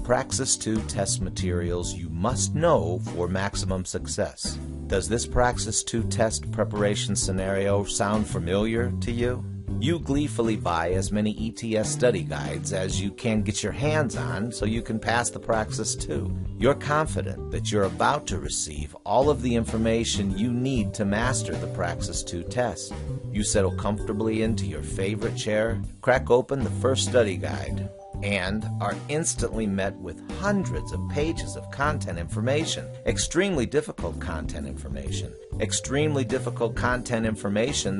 Praxis 2 test materials you must know for maximum success. Does this Praxis 2 test preparation scenario sound familiar to you? You gleefully buy as many ETS study guides as you can get your hands on so you can pass the Praxis 2. You're confident that you're about to receive all of the information you need to master the Praxis 2 test. You settle comfortably into your favorite chair, crack open the first study guide, and are instantly met with hundreds of pages of content information, extremely difficult content information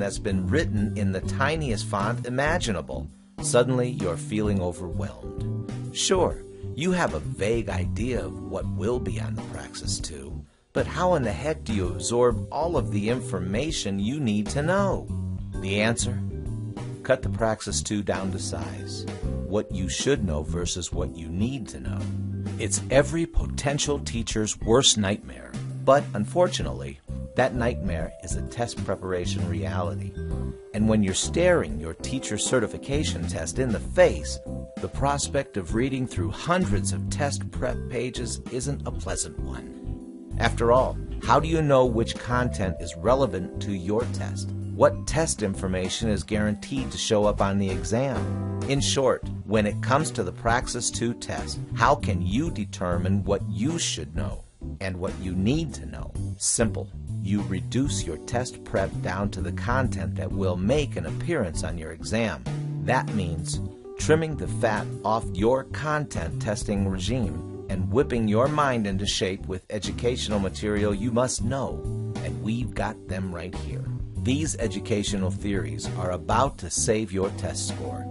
that's been written in the tiniest font imaginable. Suddenly, you're feeling overwhelmed. Sure, you have a vague idea of what will be on the Praxis 2, but how in the heck do you absorb all of the information you need to know? The answer? Cut the Praxis 2 down to size. What you should know versus what you need to know. It's every potential teacher's worst nightmare. But unfortunately, that nightmare is a test preparation reality. And when you're staring your teacher certification test in the face, the prospect of reading through hundreds of test prep pages isn't a pleasant one. After all, how do you know which content is relevant to your test? What test information is guaranteed to show up on the exam? In short, when it comes to the Praxis 2 test, how can you determine what you should know and what you need to know? Simple. You reduce your test prep down to the content that will make an appearance on your exam. That means trimming the fat off your content testing regime and whipping your mind into shape with educational material you must know. And we've got them right here. These educational theories are about to save your test score.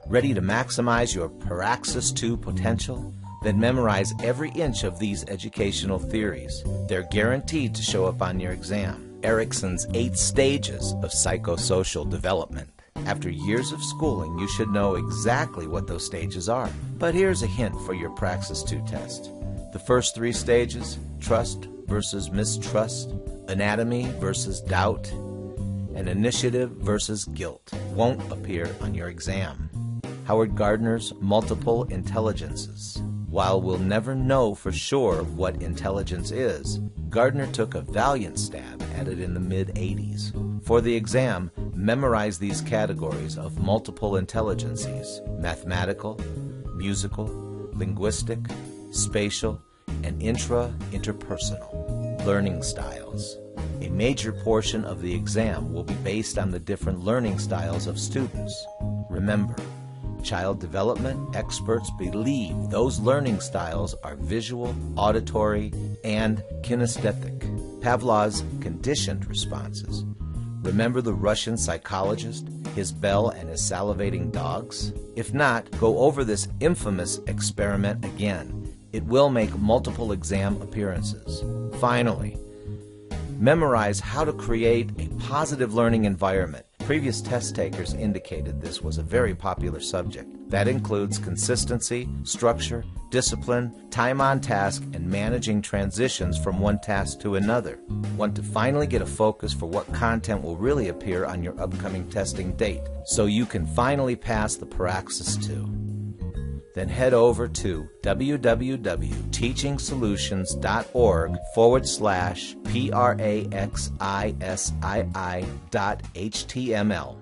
Ready to maximize your Praxis 2 potential? Then memorize every inch of these educational theories. They're guaranteed to show up on your exam. Erickson's 8 stages of psychosocial development. After years of schooling, you should know exactly what those stages are. But here's a hint for your Praxis 2 test. The first 3 stages, trust versus mistrust, anatomy versus doubt, and initiative versus guilt, won't appear on your exam. Howard Gardner's multiple intelligences. While we'll never know for sure what intelligence is, Gardner took a valiant stab at it in the mid-'80s. For the exam, memorize these categories of multiple intelligences: mathematical, musical, linguistic, spatial, and interpersonal. Learning styles. A major portion of the exam will be based on the different learning styles of students. Remember, child development experts believe those learning styles are visual, auditory, and kinesthetic. Pavlov's conditioned responses. Remember the Russian psychologist, his bell and his salivating dogs? If not, go over this infamous experiment again. It will make multiple exam appearances. Finally, memorize how to create a positive learning environment. Previous test takers indicated this was a very popular subject. That includes consistency, structure, discipline, time on task, and managing transitions from one task to another. Want to finally get a focus for what content will really appear on your upcoming testing date, so you can finally pass the Praxis 2. Then head over to www.teachingsolutions.org/praxisii.html.